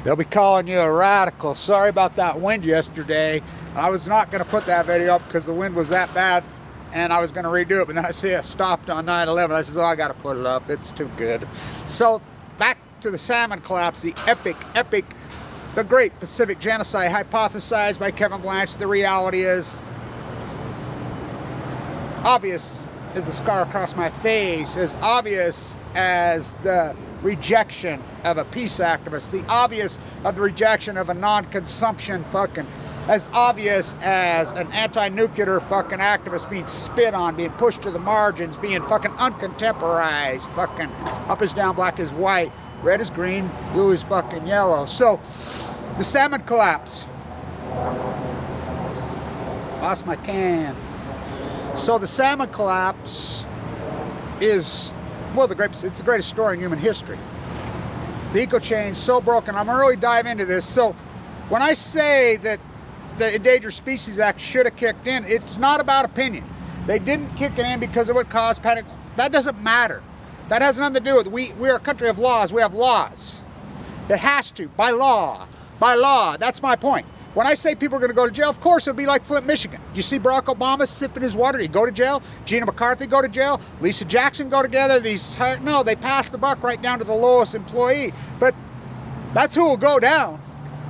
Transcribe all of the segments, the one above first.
They'll be calling you a radical. Sorry about that wind yesterday. I was not going to put that video up because the wind was that bad, and I was going to redo it, but then I see it stopped on 9/11. I said, oh, I got to put it up. It's too good. So back to the salmon collapse, the epic, the Great Pacific Genocide hypothesized by Kevin Blanch. The reality is obvious as the scar across my face, as obvious as the rejection of a peace activist, the obvious of the rejection of a non-consumption fucking, as obvious as an anti-nuclear fucking activist being spit on, being pushed to the margins, being fucking uncontemporized, fucking up is down, black is white, red is green, blue is fucking yellow. So the salmon collapse. Lost my can. So the salmon collapse is, well, it's the greatest story in human history. The eco chain's so broken. I'm gonna really dive into this. So when I say that the Endangered Species Act should have kicked in, it's not about opinion. They didn't kick it in because it would cause panic. That doesn't matter. That has nothing to do with it. We're a country of laws. We have laws. It has to, by law. By law. That's my point. When I say people are going to go to jail, of course it'll be like Flint, Michigan. You see Barack Obama sipping his water, he go to jail. Gina McCarthy go to jail. Lisa Jackson go together. No, they pass the buck right down to the lowest employee. But that's who will go down.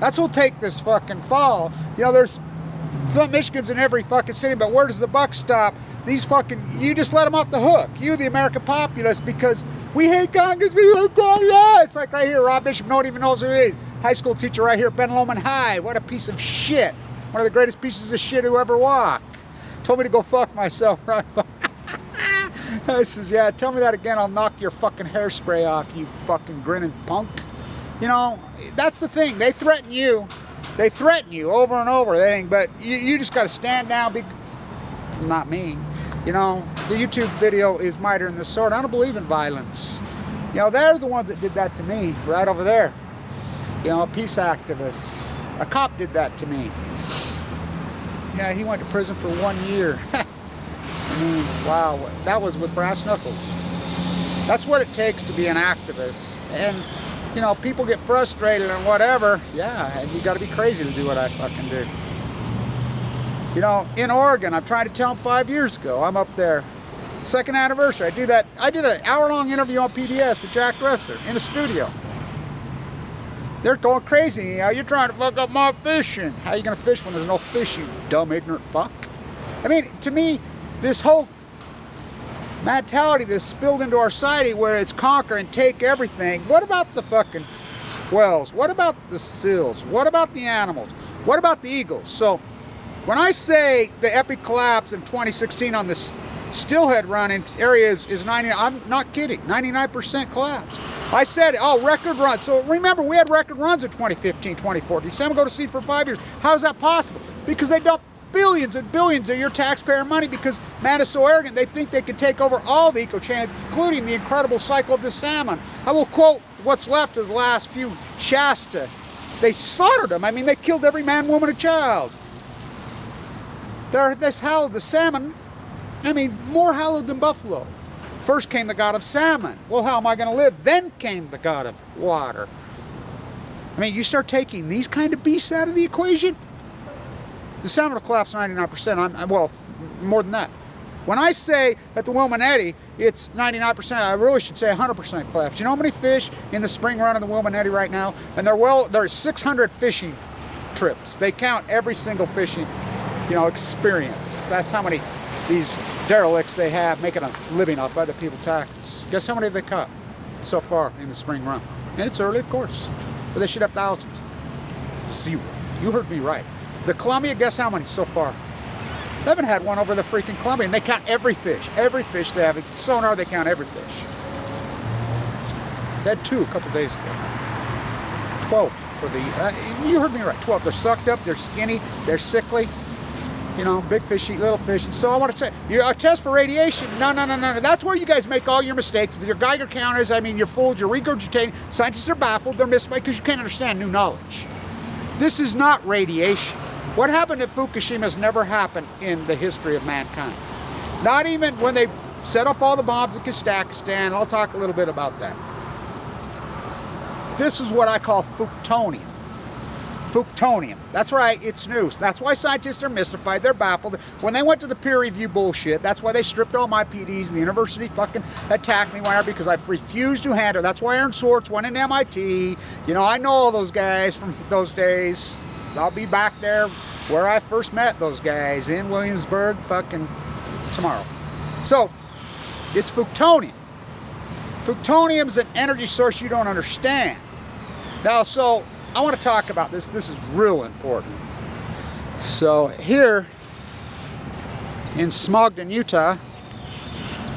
That's who'll take this fucking fall. You know, there's Flint, Michigan's in every fucking city, but where does the buck stop? These fucking, you just let them off the hook. You, the American populace, because we hate Congress, we hate Congress. Yeah, it's like right here, Rob Bishop, no one even knows who he is. High school teacher right here, Ben Lomond High. What a piece of shit. One of the greatest pieces of shit who ever walked. Told me to go fuck myself. I says, yeah, tell me that again, I'll knock your fucking hairspray off, you fucking grinning punk. You know, that's the thing. They threaten you. They threaten you over and over. But you just got to stand down. Not me. You know, the YouTube video is mightier than the sword. I don't believe in violence. You know, they're the ones that did that to me, right over there. You know, a peace activist. A cop did that to me. Yeah, he went to prison for 1 year. I mean, wow, that was with brass knuckles. That's what it takes to be an activist. And, you know, people get frustrated and whatever. Yeah, and you got to be crazy to do what I fucking do. You know, in Oregon, I've tried to tell them 5 years ago. I'm up there. Second anniversary. I did an hour-long interview on PBS with Jack Dresser in a studio. They're going crazy. You know, you're trying to fuck up my fishing. How are you going to fish when there's no fish, you dumb, ignorant fuck? I mean, to me, this whole mentality that's spilled into our society where it's conquer and take everything. What about the fucking whales? What about the seals? What about the animals? What about the eagles? So when I say the epic collapse in 2016 on this Steelhead run in areas is 90, I'm not kidding, 99% collapse. I said, oh, record runs. So remember, we had record runs in 2015, 2014. Salmon go to sea for 5 years. How is that possible? Because they dump billions and billions of your taxpayer money because man is so arrogant they think they can take over all the eco chain, including the incredible cycle of the salmon. I will quote what's left of the last few Shasta. They slaughtered them. I mean, they killed every man, woman, and child. This howled the salmon, I mean, more hallowed than buffalo. First came the god of salmon. Well, how am I going to live? Then came the god of water. I mean, you start taking these kind of beasts out of the equation, the salmon will collapse 99%. Well, more than that. When I say at the Wilmanette, it's 99%, I really should say 100% collapse. You know how many fish in the spring run in the Wilmanette right now? And there's 600 fishing trips. They count every single fishing, you know, experience. That's how many these derelicts they have making a living off other people's taxes. Guess how many have they caught so far in the spring run? And it's early, of course, but they should have thousands. 0. You heard me right. The Columbia, guess how many so far? They haven't had one over the freaking Columbia, and they count every fish. Every fish they have. Sonar, they count every fish. They had 2 a couple days ago. 12 for the, you heard me right, 12. They're sucked up, they're skinny, they're sickly. You know, big fish eat little fish. And so I want to say, a test for radiation, no. That's where you guys make all your mistakes. With your Geiger counters, I mean, you're fooled, you're regurgitating. Scientists are baffled, they're mystified because you can't understand new knowledge. This is not radiation. What happened at Fukushima has never happened in the history of mankind. Not even when they set off all the bombs in Kazakhstan. I'll talk a little bit about that. this is what I call Fuktonium. Fuktonium. That's right, it's new. That's why scientists are mystified, they're baffled. When they went to the peer review bullshit, that's why they stripped all my PDs. The university fucking attacked me because I refused to handle. That's why Aaron Swartz went into MIT. You know, I know all those guys from those days. I'll be back there where I first met those guys in Williamsburg fucking tomorrow. So, it's Fuktonium. Fuktonium's an energy source you don't understand. Now, so I want to talk about this. This is real important. So here in Smogden, Utah,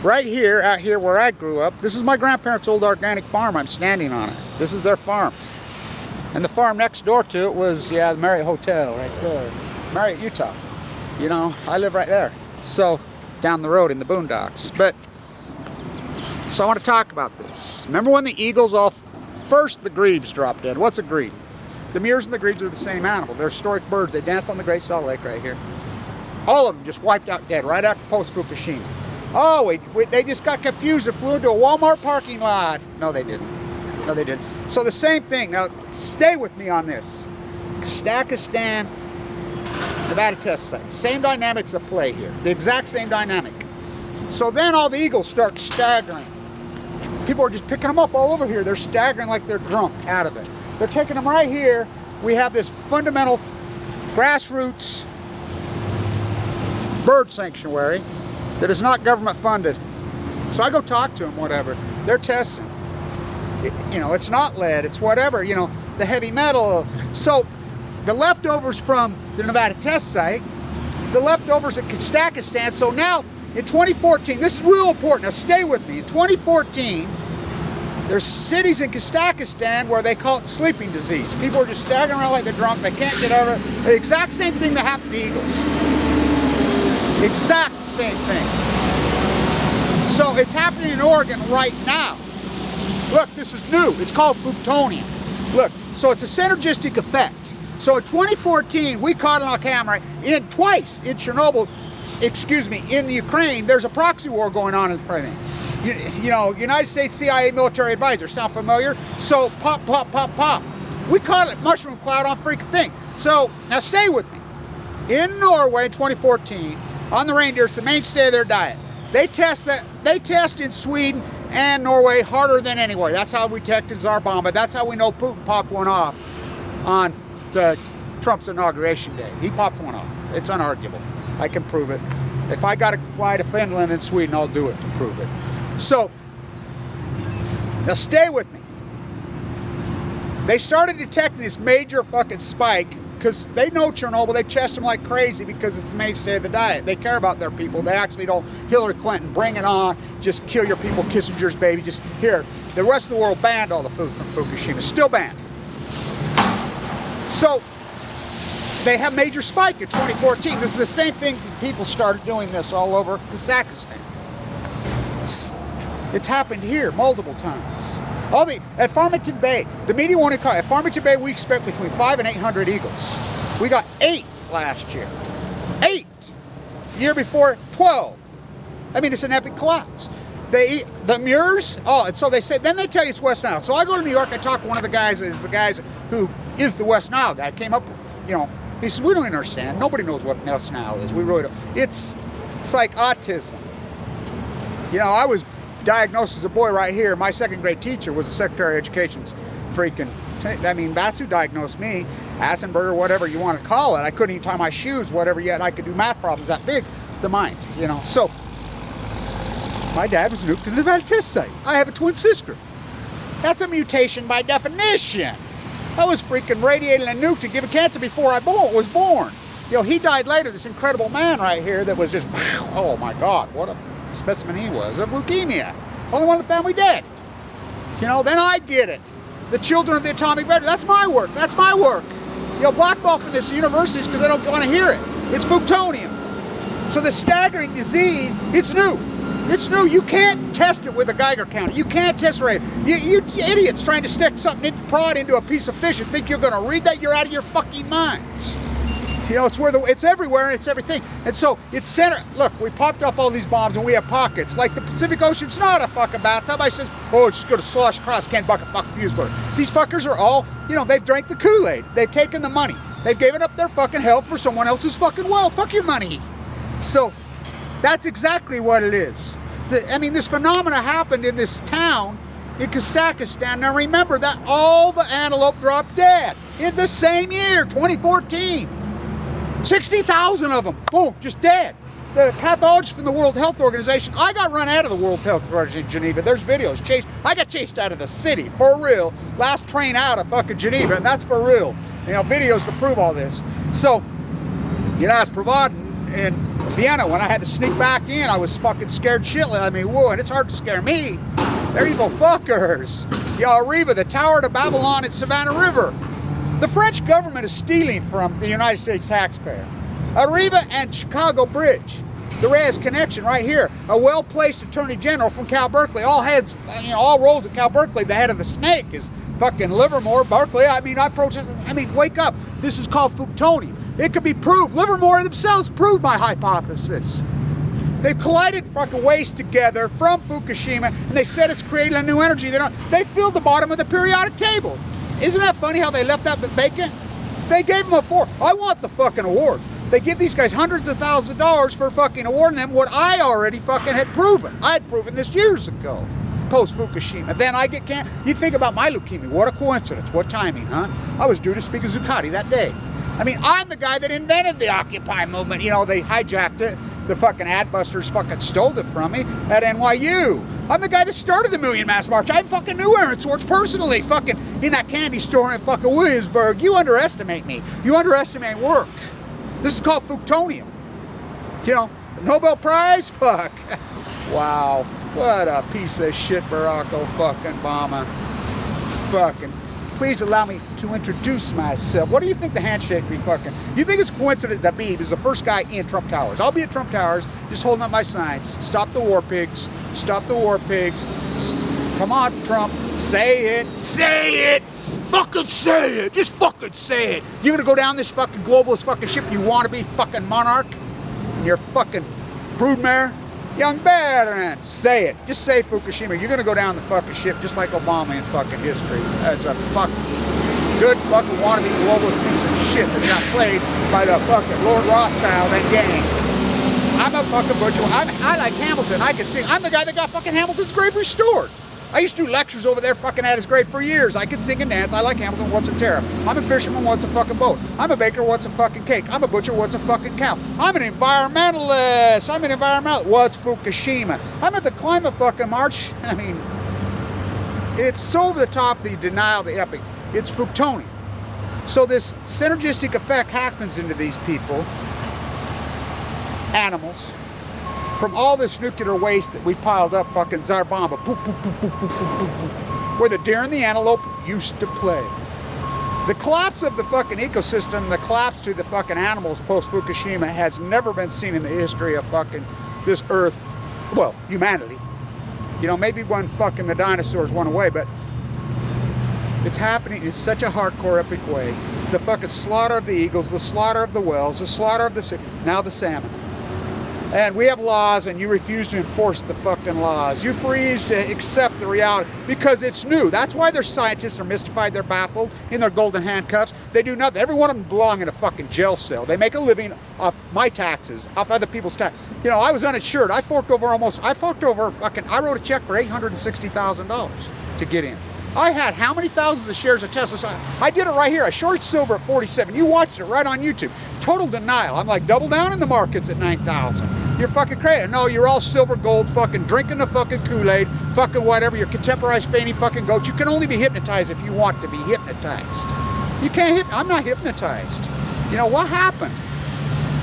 right here, out here where I grew up, this is my grandparents' old organic farm. I'm standing on it. This is their farm. And the farm next door to it was, yeah, the Marriott Hotel right there. Marriott, Utah. You know, I live right there. So, down the road in the boondocks. But, so I want to talk about this. Remember when the eagles all, first the grebes dropped dead. What's a grebe? The meers and the grebes are the same animal. They're historic birds. They dance on the Great Salt Lake right here. All of them just wiped out dead right after post-Fukushima. Oh, they just got confused and flew into a Walmart parking lot. No, they didn't. No, they didn't. So the same thing. Now, stay with me on this. Kazakhstan, Nevada test site. Same dynamics at play here. The exact same dynamic. So then all the eagles start staggering. People are just picking them up all over here. They're staggering like they're drunk out of it. They're taking them right here. We have this fundamental grassroots bird sanctuary that is not government funded. So I go talk to them, whatever. They're testing. You know, it's not lead, it's whatever, you know, the heavy metal. So the leftovers from the Nevada test site, the leftovers at Kazakhstan. So now in 2014, this is real important. Now stay with me. In 2014, there's cities in Kazakhstan where they call it sleeping disease. People are just staggering around like they're drunk. They can't get over it. The exact same thing that happened to the eagles. Exact same thing. So it's happening in Oregon right now. Look, this is new. It's called Fuktonium. Look, so it's a synergistic effect. So in 2014, we caught it on camera twice in Chernobyl, excuse me, in the Ukraine. There's a proxy war going on in the thing. You know, United States CIA military advisor. Sound familiar? So pop, pop, pop, pop. We caught it mushroom cloud on freaking thing. So now stay with me. In Norway in 2014, on the reindeer, it's the mainstay of their diet. They test that. They test in Sweden and Norway harder than anywhere. That's how we detected Tsar Bomba. That's how we know Putin popped one off on Trump's inauguration day. He popped one off. It's unarguable. I can prove it. If I got to fly to Finland and Sweden, I'll do it to prove it. So, now stay with me. They started detecting this major fucking spike because they know Chernobyl. They test them like crazy because it's the mainstay of the diet. They care about their people. They actually don't, Hillary Clinton, bring it on, just kill your people, Kissinger's baby, just here. The rest of the world banned all the food from Fukushima, still banned. So, they have major spike in 2014. This is the same thing, people started doing this all over Kazakhstan. It's happened here multiple times. At Farmington Bay, the media won't call. At Farmington Bay, we expect between 500 and 800 eagles. We got 8 last year. 8. The year before, 12. I mean, it's an epic collapse. The Muirs, and so they say, then they tell you it's West Nile. So I go to New York, I talk to one of the guys, who is the West Nile guy, came up, you know, he says, we don't even understand. Nobody knows what West Nile is. We really don't. It's like autism. You know, I was diagnosed as a boy right here. My second grade teacher was the Secretary of Education's freaking, I mean, that's who diagnosed me. Asperger, whatever you want to call it. I couldn't even tie my shoes, whatever, yet I could do math problems that big. The mind, you know. So, my dad was nuked to the Nevada test site. I have a twin sister. That's a mutation by definition. I was freaking radiated and nuked to give a cancer before I was born. You know, he died later, this incredible man right here that was just, oh my God, what a specimen he was, of leukemia. Only one of the family dead. You know, then I get it. The children of the atomic veteran, that's my work, that's my work. You know, blackball from this universities because they don't want to hear it. It's Fuktonium. So the staggering disease, it's new. It's new. You can't test it with a Geiger counter. You can't test it. You idiots trying to stick something prod into a piece of fish and think you're going to read that. You're out of your fucking minds. You know, it's where it's everywhere and it's everything. And so it's center. Look, we popped off all these bombs and we have pockets. Like the Pacific Ocean's not a fucking bathtub. I says, oh, it's just gonna slosh across Kennebucket fucking Bugler. These fuckers are all, you know, they've drank the Kool-Aid. They've taken the money. They've given up their fucking health for someone else's fucking wealth. Fuck your money. So that's exactly what it is. I mean, this phenomena happened in this town in Kazakhstan. Now remember that all the antelope dropped dead in the same year, 2014. 60,000 of them, boom, just dead. The pathologist from the World Health Organization, I got run out of the World Health Organization in Geneva. There's videos. I got chased out of the city, for real. Last train out of fucking Geneva, and that's for real. You know, videos to prove all this. So, you know, I was providing in Vienna, when I had to sneak back in, I was fucking scared shitless. I mean, whoa, and it's hard to scare me. They're evil fuckers. Yeah, Areva, the Tower to Babylon at Savannah River. The French government is stealing from the United States taxpayer. Areva and Chicago Bridge, the Reyes connection right here. A well-placed attorney general from Cal Berkeley. All heads, you know, all rolls at Cal Berkeley. The head of the snake is fucking Livermore, Berkeley. I mean, I protest. I mean, wake up. This is called Fuktonium. It could be proved. Livermore themselves proved my hypothesis. They've collided fucking waste together from Fukushima, and they said it's creating a new energy. They filled the bottom of the periodic table. Isn't that funny how they left that vacant? They gave them a 4. I want the fucking award. They give these guys hundreds of thousands of dollars for fucking awarding them what I already fucking had proven. I had proven this years ago, post Fukushima. Then I get cancer. You think about my leukemia. What a coincidence. What timing, huh? I was due to speak at Zuccotti that day. I mean, I'm the guy that invented the Occupy movement. You know, they hijacked it. The fucking adbusters fucking stole it from me at NYU. I'm the guy that started the Million Mass March. I fucking knew Aaron Swartz personally, fucking in that candy store in fucking Williamsburg. You underestimate me. You underestimate work. This is called Fuktonium. You know, Nobel Prize? Fuck. Wow. What a piece of shit, Barack fucking Obama. Fucking. Please allow me to introduce myself. What do you think the handshake be fucking? You think it's coincidence that Beeb is the first guy in Trump Towers? I'll be at Trump Towers just holding up my signs. Stop the war pigs. Stop the war pigs. Come on, Trump. Say it. Say it. Fucking say it. Just fucking say it. You're gonna go down this fucking globalist fucking ship you want to be fucking monarch? And you're fucking broodmare? Young veteran, say it. Just say Fukushima. You're gonna go down the fucking ship just like Obama in fucking history. That's a fucking good fucking wannabe globalist piece of shit that got played by the fucking Lord Rothschild and gang. I'm a fucking butcher. I like Hamilton. I can sing. I'm the guy that got fucking Hamilton's grave restored. I used to do lectures over there fucking at his grave for years. I could sing and dance. I like Hamilton, what's a tariff? I'm a fisherman, what's a fucking boat? I'm a baker, what's a fucking cake? I'm a butcher, what's a fucking cow? I'm an environmentalist. I'm an environmentalist. What's Fukushima? I'm at the climate fucking march. I mean, it's so over the top, the denial, the epic. It's Fuktonium. So this synergistic effect happens into these people, animals, from all this nuclear waste that we've piled up, fucking Tsar Bomba, poop, poop, poop, poop, poop, poop, poop, poop, where the deer and the antelope used to play. The collapse of the fucking ecosystem, the collapse to the fucking animals post-Fukushima has never been seen in the history of fucking this earth, well, humanity. You know, maybe when fucking the dinosaurs went away, but it's happening in such a hardcore, epic way. The fucking slaughter of the eagles, the slaughter of the whales, the slaughter of the, now the salmon. And we have laws and you refuse to enforce the fucking laws. You refuse to accept the reality because it's new. That's why their scientists are mystified, they're baffled in their golden handcuffs. They do nothing. Every one of them belong in a fucking jail cell. They make a living off my taxes, off other people's taxes. You know, I was uninsured. I wrote a check for $860,000 to get in. I had how many thousands of shares of Tesla? So I did it right here. I shorted silver at 47. You watched it right on YouTube. Total denial. I'm like, double down in the markets at 9,000. You're fucking crazy. No, you're all silver, gold, fucking drinking the fucking Kool-Aid, fucking whatever. You're contemporized, feigning fucking goats. You can only be hypnotized if you want to be hypnotized. You can't I'm not hypnotized. You know, what happened?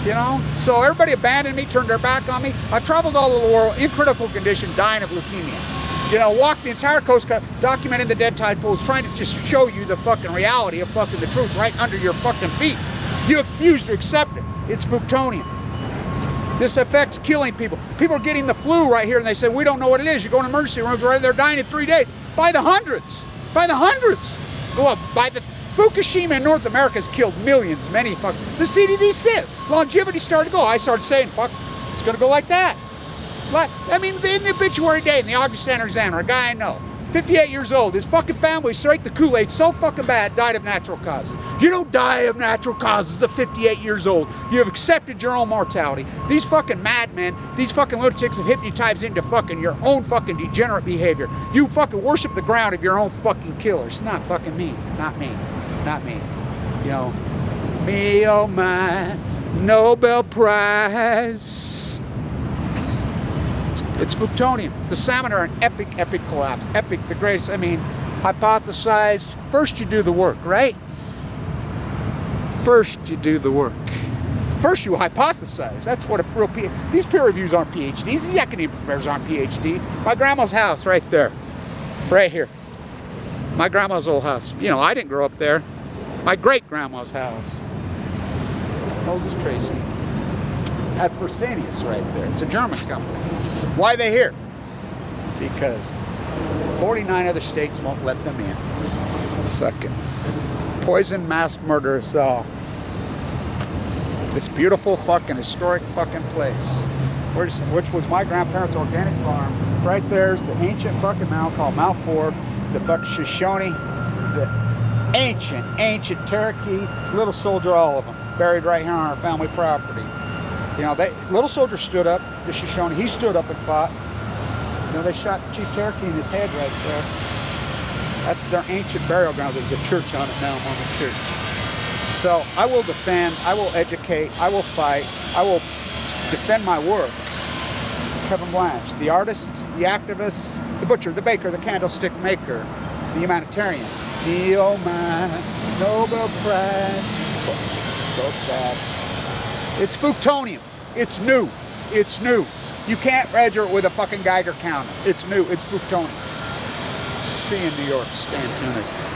You know, so everybody abandoned me, turned their back on me. I've traveled all over the world in critical condition, dying of leukemia. You know, walked the entire coast, documenting the dead tide pools, trying to just show you the fucking reality of fucking the truth right under your fucking feet. You refuse to accept it. It's Fuktonium. This affects killing people. People are getting the flu right here and they say, we don't know what it is. You go in emergency rooms, right? They're dying in 3 days. By the hundreds. By the hundreds. Well, by the Fukushima in North America has killed millions, many fucking. The CDC longevity started to go. I started saying, fuck, it's gonna go like that. But, I mean, in the obituary day, in the August Standard Examiner, a guy I know, 58 years old, his fucking family drank the Kool-Aid so fucking bad, died of natural causes. You don't die of natural causes at 58 years old. You have accepted your own mortality. These fucking madmen, these fucking lunatics have hypnotized into fucking your own fucking degenerate behavior. You fucking worship the ground of your own fucking killers. Not fucking me. Not me. Not me. You know, me, oh my, Nobel Prize. It's Fuktonium. The salmon are an epic collapse. Epic, the greatest. I mean, hypothesized. First you do the work, right? First you do the work. First you hypothesize. That's what a real these peer reviews aren't PhDs. These academic professors aren't PhD. My grandma's house right there. Right here. My grandma's old house. You know, I didn't grow up there. My great-grandma's house. How old is Tracy? That's Fresenius right there. It's a German company. Why are they here? Because 49 other states won't let them in. Fucking poison mass murderers. This beautiful fucking historic fucking place, which was my grandparents' organic farm. Right there's the ancient fucking mound called Mount Ford, the fucking Shoshone, the ancient Cherokee, Little Soldier, all of them, buried right here on our family property. You know, Little Soldier stood up, the Shoshone, he stood up and fought. You know, they shot Chief Cherokee in his head right there. That's their ancient burial ground. There's a church on it now, Mormon church. So I will defend, I will educate, I will fight, I will defend my work. Kevin Blanch, the artist, the activist, the butcher, the baker, the candlestick maker, the humanitarian. The oh my Nobel Prize. So sad. It's Fuktonium. It's new. It's new. You can't measure it with a fucking Geiger counter. It's new. It's Fuktonium. See you in New York. Stand tuned.